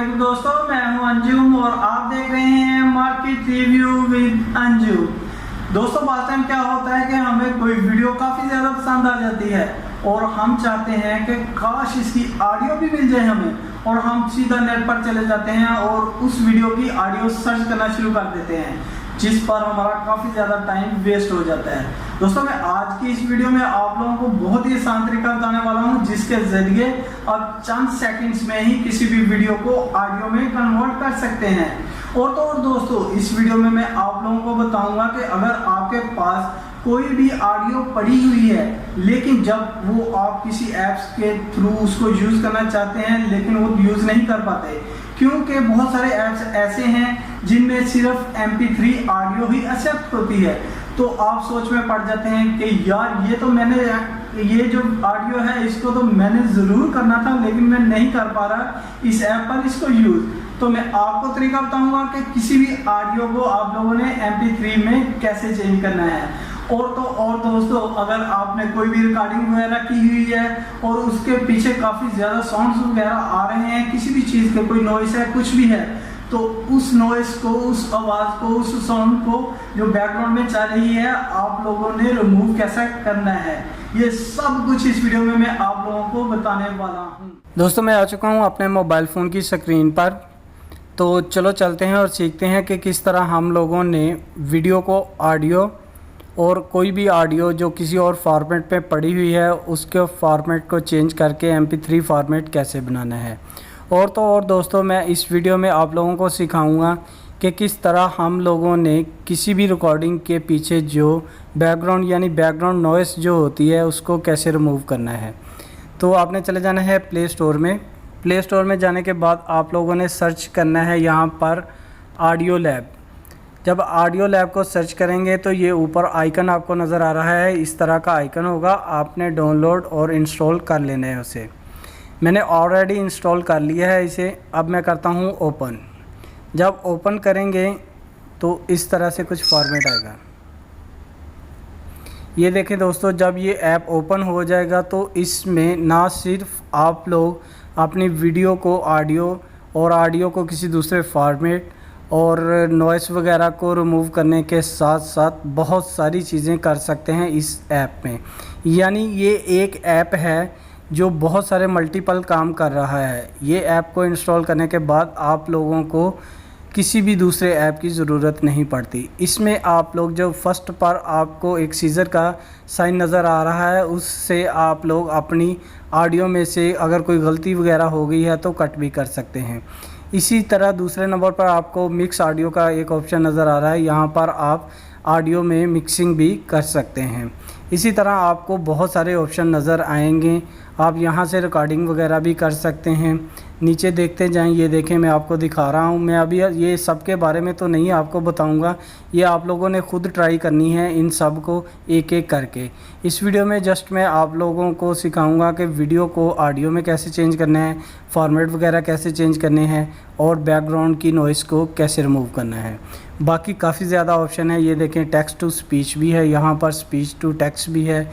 वालेकुम दोस्तों, मैं हूं अंजुम और आप देख रहे हैं मार्केट रिव्यू विद अंजू। दोस्तों बात टाइम क्या होता है कि हमें कोई वीडियो काफ़ी ज़्यादा पसंद आ जाती है और हम चाहते हैं कि काश इसकी ऑडियो भी मिल जाए हमें, और हम सीधा नेट पर चले जाते हैं और उस वीडियो की ऑडियो सर्च करना शुरू कर देते हैं, जिस पर हमारा काफ़ी ज़्यादा टाइम वेस्ट हो जाता है। दोस्तों मैं आज की इस वीडियो में आप लोगों को बहुत ही आसान तरीका बताने वाला हूं, जिसके जरिए आप चंद सेकंड्स में ही किसी भी वीडियो को ऑडियो में कन्वर्ट कर सकते हैं। और दोस्तों इस वीडियो में मैं आप लोगों को बताऊंगा कि अगर आपके पास कोई भी ऑडियो पड़ी हुई है, लेकिन जब वो आप किसी ऐप्स के थ्रू उसको यूज़ करना चाहते हैं लेकिन वो यूज़ नहीं कर पाते, क्योंकि बहुत सारे ऐप्स ऐसे हैं जिनमें सिर्फ MP3 ऑडियो ही एक्सेप्ट होती है, तो आप सोच में पड़ जाते हैं कि यार ये जो ऑडियो है इसको तो मैंने ज़रूर करना था लेकिन मैं नहीं कर पा रहा इस ऐप पर इसको यूज़। तो मैं आपको तरीका बताऊंगा कि किसी भी ऑडियो को आप लोगों ने MP3 में कैसे चेंज करना है। और दोस्तों अगर आपने कोई भी रिकॉर्डिंग वगैरह की हुई है और उसके पीछे काफ़ी ज़्यादा साउंड्स वगैरह आ रहे हैं, किसी भी चीज़ के कोई नॉइस है, कुछ भी है, तो उस नॉइस को, उस आवाज़ को, उस साउंड को जो बैकग्राउंड में चल रही है, आप लोगों ने रिमूव कैसे करना है, ये सब कुछ इस वीडियो में मैं आप लोगों को बताने वाला हूँ। दोस्तों मैं आ चुका हूँ अपने मोबाइल फ़ोन की स्क्रीन पर, तो चलो चलते हैं और सीखते हैं कि किस तरह हम लोगों ने वीडियो को ऑडियो और कोई भी ऑडियो जो किसी और फॉर्मेट पे पड़ी हुई है उसके फॉर्मेट को चेंज करके MP3 फॉर्मेट कैसे बनाना है। और दोस्तों मैं इस वीडियो में आप लोगों को सिखाऊंगा कि किस तरह हम लोगों ने किसी भी रिकॉर्डिंग के पीछे जो बैकग्राउंड यानी बैकग्राउंड नॉइस जो होती है उसको कैसे रिमूव करना है। तो आपने चले जाना है प्ले स्टोर में। प्ले स्टोर में जाने के बाद आप लोगों ने सर्च करना है यहाँ पर ऑडियो लैब। जब ऑडियो लैब को सर्च करेंगे तो ये ऊपर आइकन आपको नज़र आ रहा है, इस तरह का आइकन होगा, आपने डाउनलोड और इंस्टॉल कर लेना है उसे। मैंने ऑलरेडी इंस्टॉल कर लिया है इसे। अब मैं करता हूँ ओपन। जब ओपन करेंगे तो इस तरह से कुछ फॉर्मेट आएगा। ये देखें दोस्तों, जब ये ऐप ओपन हो जाएगा तो इसमें ना सिर्फ आप लोग अपनी वीडियो को ऑडियो और ऑडियो को किसी दूसरे फॉर्मेट और नॉइस वगैरह को रिमूव करने के साथ साथ बहुत सारी चीज़ें कर सकते हैं इस ऐप में। यानी ये एक ऐप है जो बहुत सारे मल्टीपल काम कर रहा है। ये ऐप को इंस्टॉल करने के बाद आप लोगों को किसी भी दूसरे ऐप की ज़रूरत नहीं पड़ती। इसमें आप लोग जो फर्स्ट पर आपको एक सीज़र का साइन नज़र आ रहा है, उससे आप लोग अपनी ऑडियो में से अगर कोई गलती वगैरह हो गई है तो कट भी कर सकते हैं। इसी तरह दूसरे नंबर पर आपको मिक्स ऑडियो का एक ऑप्शन नज़र आ रहा है, यहाँ पर आप ऑडियो में मिक्सिंग भी कर सकते हैं। इसी तरह आपको बहुत सारे ऑप्शन नज़र आएंगे, आप यहाँ से रिकॉर्डिंग वगैरह भी कर सकते हैं। नीचे देखते जाएं, ये देखें मैं आपको दिखा रहा हूँ। मैं अभी ये सब के बारे में तो नहीं आपको बताऊँगा, ये आप लोगों ने खुद ट्राई करनी है इन सब को एक एक करके। इस वीडियो में जस्ट मैं आप लोगों को सिखाऊंगा कि वीडियो को ऑडियो में कैसे चेंज करना है, फॉर्मेट वगैरह कैसे चेंज करने हैं और बैकग्राउंड की नॉइस को कैसे रिमूव करना है। बाकी काफ़ी ज़्यादा ऑप्शन है। ये देखें टेक्स्ट टू स्पीच भी है, यहाँ पर स्पीच टू टेक्स्ट भी है।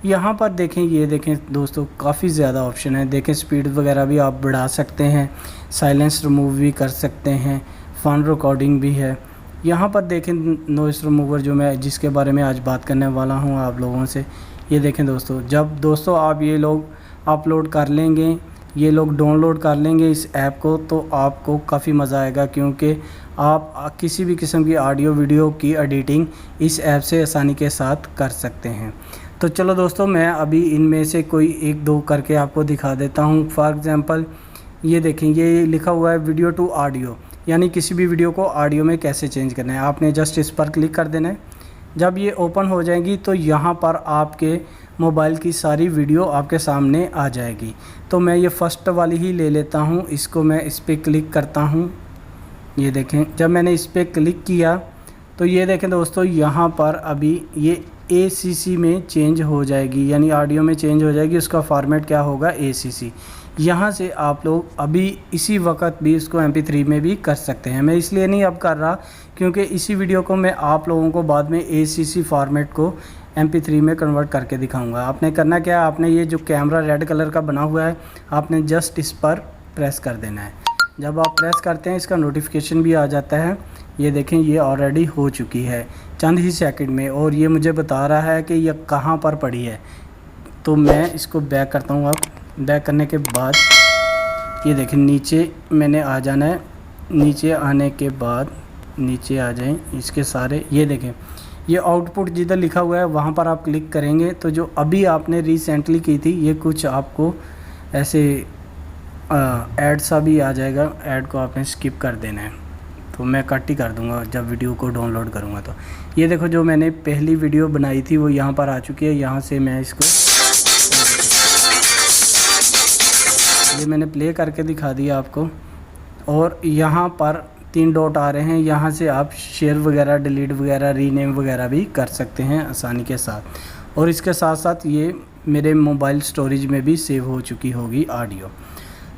यहाँ पर देखें, ये देखें दोस्तों काफ़ी ज़्यादा ऑप्शन है। देखें स्पीड वगैरह भी आप बढ़ा सकते हैं, साइलेंस रिमूव भी कर सकते हैं, फ़न रिकॉर्डिंग भी है। यहाँ पर देखें नॉइस रिमूवर जो मैं जिसके बारे में आज बात करने वाला हूँ आप लोगों से। ये देखें दोस्तों, जब दोस्तों आप ये लोग अपलोड कर लेंगे, ये लोग डाउनलोड कर लेंगे इस ऐप को, तो आपको काफ़ी मज़ा आएगा, क्योंकि आप किसी भी किस्म की ऑडियो वीडियो की एडिटिंग इस ऐप से आसानी के साथ कर सकते हैं। तो चलो दोस्तों मैं अभी इनमें से कोई एक दो करके आपको दिखा देता हूँ। फॉर एग्ज़ाम्पल ये देखें, ये लिखा हुआ है वीडियो टू ऑडियो, यानी किसी भी वीडियो को ऑडियो में कैसे चेंज करना है। आपने जस्ट इस पर क्लिक कर देना है। जब ये ओपन हो जाएगी तो यहाँ पर आपके मोबाइल की सारी वीडियो आपके सामने आ जाएगी। तो मैं ये फ़र्स्ट वाली ही ले लेता हूँ, इसको मैं इस पर क्लिक करता हूँ। ये देखें, जब मैंने इस पर क्लिक किया तो ये देखें दोस्तों, यहाँ पर अभी ये ACC में चेंज हो जाएगी, यानी ऑडियो में चेंज हो जाएगी। उसका फॉर्मेट क्या होगा, ACC। यहाँ से आप लोग अभी इसी वक्त भी इसको MP3 में भी कर सकते हैं। मैं इसलिए नहीं अब कर रहा क्योंकि इसी वीडियो को मैं आप लोगों को बाद में ACC फॉर्मेट को MP3 में कन्वर्ट करके दिखाऊंगा। आपने करना क्या है, आपने ये जो कैमरा रेड कलर का बना हुआ है, आपने जस्ट इस पर प्रेस कर देना है। जब आप प्रेस करते हैं इसका नोटिफिकेशन भी आ जाता है। ये देखें ये ऑलरेडी हो चुकी है चंद ही सेकंड में, और ये मुझे बता रहा है कि ये कहाँ पर पड़ी है। तो मैं इसको बैक करता हूँ। अब बैक करने के बाद ये देखें नीचे मैंने आ जाना है। नीचे आने के बाद नीचे आ जाएं इसके सारे, ये देखें ये आउटपुट जिधर लिखा हुआ है वहाँ पर आप क्लिक करेंगे तो जो अभी आपने रिसेंटली की थी ये कुछ आपको ऐसे ऐड सा भी आ जाएगा। ऐड को आपने स्किप कर देना है, तो मैं कट ही कर दूंगा जब वीडियो को डाउनलोड करूंगा। तो ये देखो जो मैंने पहली वीडियो बनाई थी वो यहाँ पर आ चुकी है। यहाँ से मैं इसको ये मैंने प्ले करके दिखा दिया आपको, और यहाँ पर 3 डॉट आ रहे हैं। यहाँ से आप शेयर वगैरह, डिलीट वगैरह, रीनेम वगैरह भी कर सकते हैं आसानी के साथ। और इसके साथ साथ ये मेरे मोबाइल स्टोरेज में भी सेव हो चुकी होगी ऑडियो।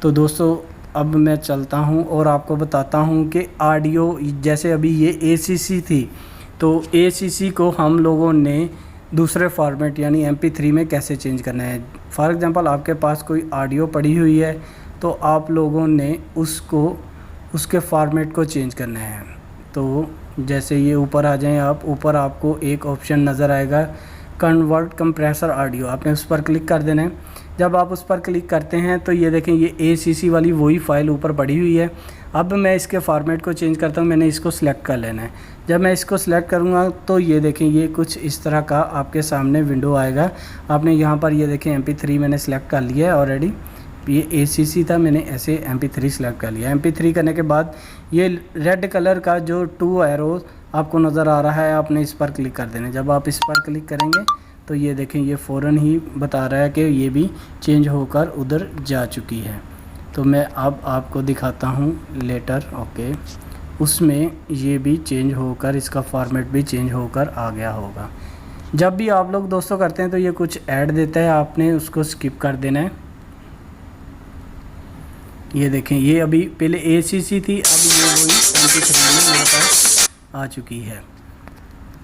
तो दोस्तों अब मैं चलता हूँ और आपको बताता हूँ कि ऑडियो जैसे अभी ये ACC थी, तो ACC को हम लोगों ने दूसरे फॉर्मेट यानी MP3 में कैसे चेंज करना है। फॉर एग्ज़ाम्पल आपके पास कोई ऑडियो पड़ी हुई है तो आप लोगों ने उसको उसके फॉर्मेट को चेंज करना है। तो जैसे ये ऊपर आ जाएं आप, ऊपर आपको एक ऑप्शन नज़र आएगा कन्वर्ट कंप्रेसर ऑडियो, आपने उस पर क्लिक कर देना है। जब आप उस पर क्लिक करते हैं तो ये देखें ये ACC वाली वही फ़ाइल ऊपर पड़ी हुई है। अब मैं इसके फॉर्मेट को चेंज करता हूँ, मैंने इसको सिलेक्ट कर लेना है। जब मैं इसको सिलेक्ट करूँगा तो ये देखें ये कुछ इस तरह का आपके सामने विंडो आएगा। आपने यहाँ पर ये देखें MP3 मैंने सेलेक्ट कर लिया है ऑलरेडी। ये ACC था, मैंने ऐसे MP3 सेलेक्ट कर लिया। MP3 करने के बाद ये रेड कलर का जो 2 एरो आपको नज़र आ रहा है, आपने इस पर क्लिक कर देना। जब आप इस पर क्लिक करेंगे तो ये देखें ये फ़ौरन ही बता रहा है कि ये भी चेंज होकर उधर जा चुकी है। तो मैं अब आपको दिखाता हूँ लेटर, ओके, उसमें ये भी चेंज होकर इसका फॉर्मेट भी चेंज होकर आ गया होगा। जब भी आप लोग दोस्तों करते हैं तो ये कुछ ऐड देता है, आपने उसको स्किप कर देना है। ये देखें ये अभी पहले ACC थी, अब ये वही MP3 में मेरे पास आ चुकी है।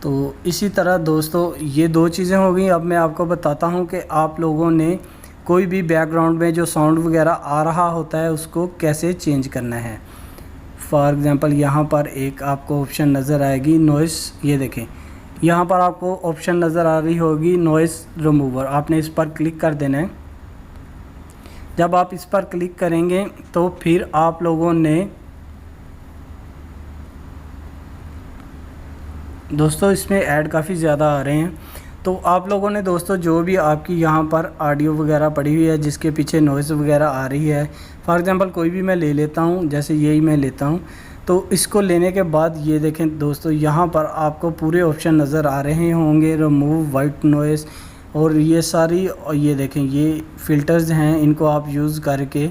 तो इसी तरह दोस्तों ये 2 चीज़ें हो गई। अब मैं आपको बताता हूँ कि आप लोगों ने कोई भी बैकग्राउंड में जो साउंड वगैरह आ रहा होता है उसको कैसे चेंज करना है। फॉर एग्ज़ाम्पल यहाँ पर एक आपको ऑप्शन नज़र आएगी नॉइस, ये देखें यहाँ पर आपको ऑप्शन नज़र आ रही होगी नॉइस रिमूवर, आपने इस पर क्लिक कर देना है। जब आप इस पर क्लिक करेंगे तो फिर आप लोगों ने दोस्तों इसमें ऐड काफ़ी ज़्यादा आ रहे हैं। तो आप लोगों ने दोस्तों जो भी आपकी यहाँ पर ऑडियो वगैरह पड़ी हुई है जिसके पीछे नॉइज़ वगैरह आ रही है, फॉर एग्ज़ाम्पल कोई भी मैं ले लेता हूँ, जैसे यही मैं लेता हूँ। तो इसको लेने के बाद ये देखें दोस्तों यहाँ पर आपको पूरे ऑप्शन नज़र आ रहे होंगे, रिमूव वाइट नॉइज़ और ये सारी, और ये देखें ये फ़िल्टर्स हैं, इनको आप यूज़ करके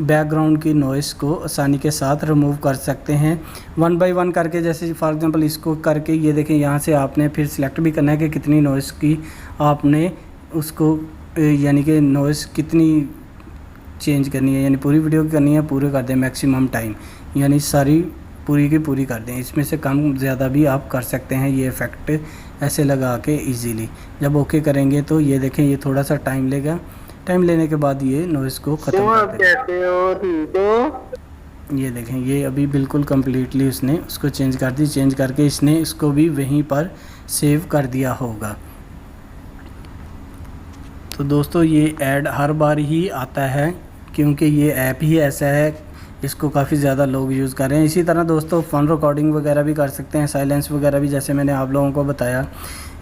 बैकग्राउंड की नॉइज़ को आसानी के साथ रिमूव कर सकते हैं 1 बाय 1 करके। जैसे फॉर एग्ज़ाम्पल इसको करके ये देखें यहाँ से आपने फिर सिलेक्ट भी करना है कि कितनी नॉइज़ की आपने उसको यानी कि नॉइज़ कितनी चेंज करनी है, यानी पूरी वीडियो की करनी है, पूरे कर दें मैक्सिमम टाइम, यानी सारी पूरी की पूरी कर दें। इसमें से कम ज़्यादा भी आप कर सकते हैं ये इफ़ेक्ट ऐसे लगा के इजीली। जब ओके करेंगे तो ये देखें ये थोड़ा सा टाइम लेगा, टाइम लेने के बाद ये नॉइज़ को ख़त्म कर देगा। ये देखें ये अभी बिल्कुल कम्प्लीटली उसने उसको चेंज कर दी, चेंज करके इसने इसको भी वहीं पर सेव कर दिया होगा। तो दोस्तों ये ऐड हर बार ही आता है क्योंकि ये ऐप ही ऐसा है, इसको काफ़ी ज़्यादा लोग यूज़ कर रहे हैं। इसी तरह दोस्तों फ़ोन रिकॉर्डिंग वगैरह भी कर सकते हैं, साइलेंस वगैरह भी, जैसे मैंने आप लोगों को बताया।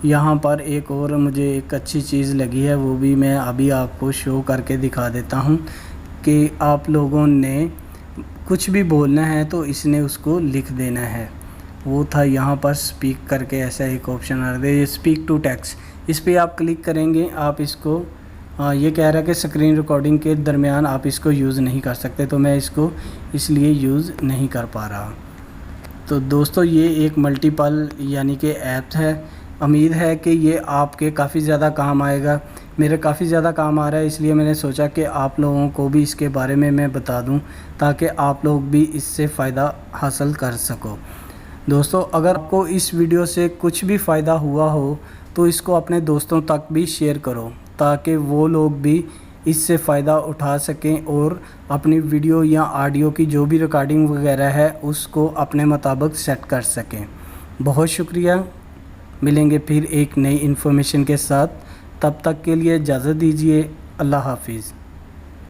यहाँ पर एक और मुझे एक अच्छी चीज़ लगी है, वो भी मैं अभी आपको शो करके दिखा देता हूँ कि आप लोगों ने कुछ भी बोलना है तो इसने उसको लिख देना है। वो था यहाँ पर स्पीक करके ऐसा एक ऑप्शन आ रहा है, ये स्पीक टू टेक्स्ट, इस पर आप क्लिक करेंगे। आप इसको ये कह रहा है कि स्क्रीन रिकॉर्डिंग के दरमियान आप इसको यूज़ नहीं कर सकते, तो मैं इसको इसलिए यूज़ नहीं कर पा रहा। तो दोस्तों ये एक मल्टीपल यानी कि ऐप है, उम्मीद है कि ये आपके काफ़ी ज़्यादा काम आएगा। मेरे काफ़ी ज़्यादा काम आ रहा है, इसलिए मैंने सोचा कि आप लोगों को भी इसके बारे में मैं बता दूं ताकि आप लोग भी इससे फ़ायदा हासिल कर सको। दोस्तों अगर आपको इस वीडियो से कुछ भी फ़ायदा हुआ हो तो इसको अपने दोस्तों तक भी शेयर करो ताकि वो लोग भी इससे फ़ायदा उठा सकें और अपनी वीडियो या ऑडियो की जो भी रिकॉर्डिंग वगैरह है उसको अपने मुताबिक सेट कर सकें। बहुत शुक्रिया। मिलेंगे फिर एक नई इन्फॉर्मेशन के साथ, तब तक के लिए इजाज़त दीजिए। अल्लाह हाफिज़।